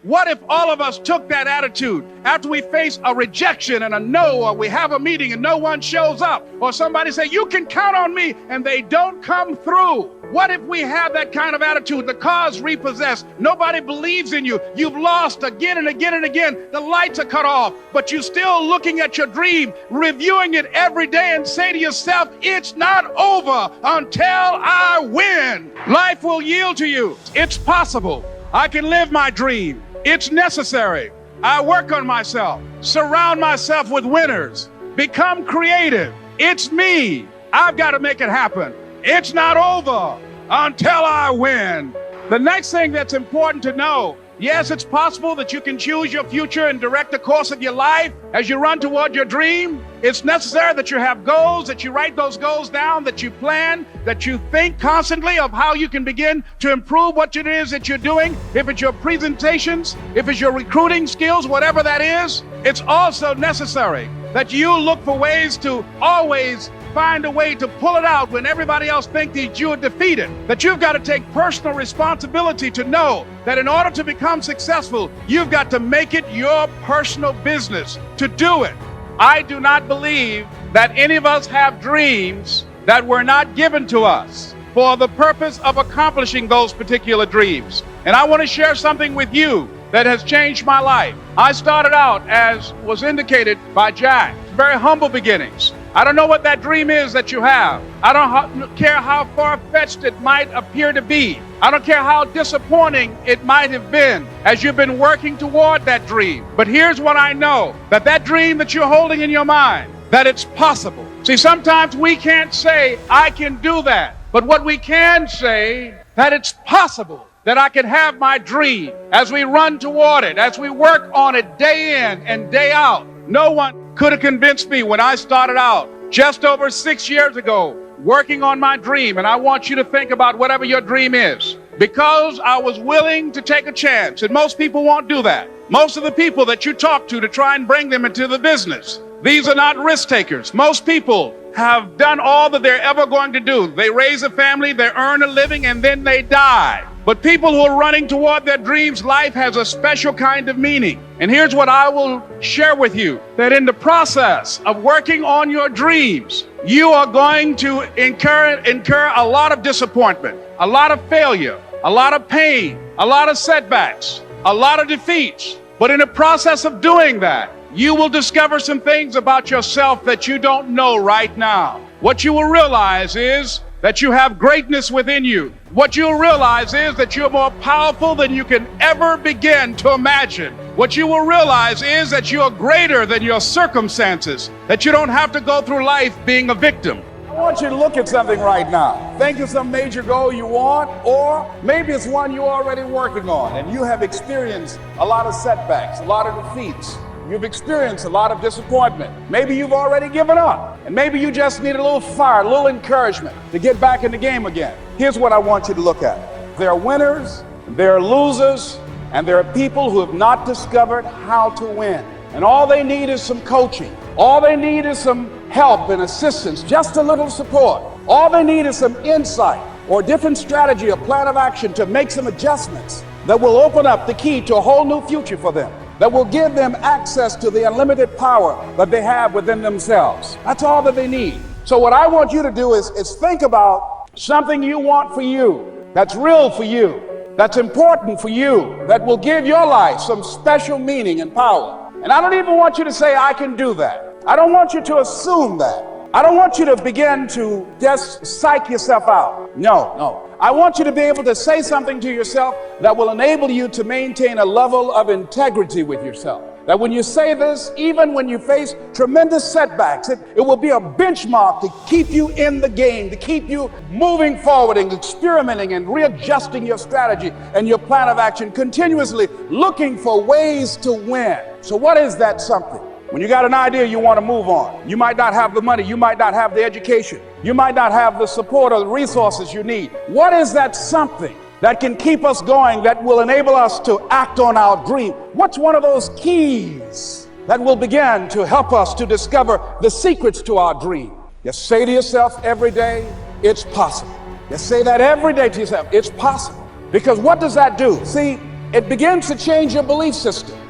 What if all of us took that attitude after we face a rejection and a no, or we have a meeting and no one shows up, or somebody say, you can count on me, and they don't come through? What if we have that kind of attitude? The car's repossessed. Nobody believes in you. You've lost again and again and again. The lights are cut off, but you're still looking at your dream, reviewing it every day, and say to yourself, it's not over until I win. Life will yield to you. It's possible. I can live my dream. It's necessary. I work on myself. Surround myself with winners. Become creative. It's me. I've got to make it happen. It's not over until I win. The next thing that's important to know, yes, it's possible that you can choose your future and direct the course of your life as you run toward your dream. It's necessary that you have goals, that you write those goals down, that you plan, that you think constantly of how you can begin to improve what it is that you're doing. If it's your presentations, if it's your recruiting skills, whatever that is, it's also necessary that you look for ways to always find a way to pull it out when everybody else thinks that you're defeated. That you've got to take personal responsibility to know that in order to become successful, you've got to make it your personal business to do it. I do not believe that any of us have dreams that were not given to us for the purpose of accomplishing those particular dreams. And I want to share something with you that has changed my life. I started out, as was indicated by Jack, very humble beginnings. I don't know what that dream is that you have. I don't care how far-fetched it might appear to be. I don't care how disappointing it might have been as you've been working toward that dream. But here's what I know, that dream that you're holding in your mind, that it's possible. See, sometimes we can't say, I can do that. But what we can say, that it's possible that I can have my dream as we run toward it, as we work on it day in and day out. No one could have convinced me when I started out just over 6 years ago working on my dream. And I want you to think about whatever your dream is, because I was willing to take a chance. And most people won't do that. Most of the people that you talk to try and bring them into the business, these are not risk takers. Most people have done all that they're ever going to do. They raise a family, they earn a living, and then they die. But people who are running toward their dreams, life has a special kind of meaning. And here's what I will share with you, that in the process of working on your dreams, you are going to incur a lot of disappointment, a lot of failure, a lot of pain, a lot of setbacks, a lot of defeats. But in the process of doing that, you will discover some things about yourself that you don't know right now. What you will realize is that you have greatness within you. What you'll realize is that you're more powerful than you can ever begin to imagine. What you will realize is that you're greater than your circumstances, that you don't have to go through life being a victim. I want you to look at something right now. Think of some major goal you want, or maybe it's one you're already working on and you have experienced a lot of setbacks, a lot of defeats. You've experienced a lot of disappointment. Maybe you've already given up, and maybe you just need a little fire, a little encouragement to get back in the game again. Here's what I want you to look at. There are winners, there are losers, and there are people who have not discovered how to win. And all they need is some coaching. All they need is some help and assistance, just a little support. All they need is some insight or a different strategy, a plan of action to make some adjustments that will open up the key to a whole new future for them, that will give them access to the unlimited power that they have within themselves. That's all that they need. So what I want you to do is think about something you want for you, that's real for you, that's important for you, that will give your life some special meaning and power. And I don't even want you to say, I can do that. I don't want you to assume that. I don't want you to begin to just psych yourself out. No. I want you to be able to say something to yourself that will enable you to maintain a level of integrity with yourself. That when you say this, even when you face tremendous setbacks, it will be a benchmark to keep you in the game, to keep you moving forward and experimenting and readjusting your strategy and your plan of action, continuously looking for ways to win. So what is that something? When you got an idea you want to move on, you might not have the money, you might not have the education, you might not have the support or the resources you need. What is that something that can keep us going, that will enable us to act on our dream? What's one of those keys that will begin to help us to discover the secrets to our dream? You say to yourself every day, it's possible. You say that every day to yourself, it's possible. Because what does that do? See, It begins to change your belief system.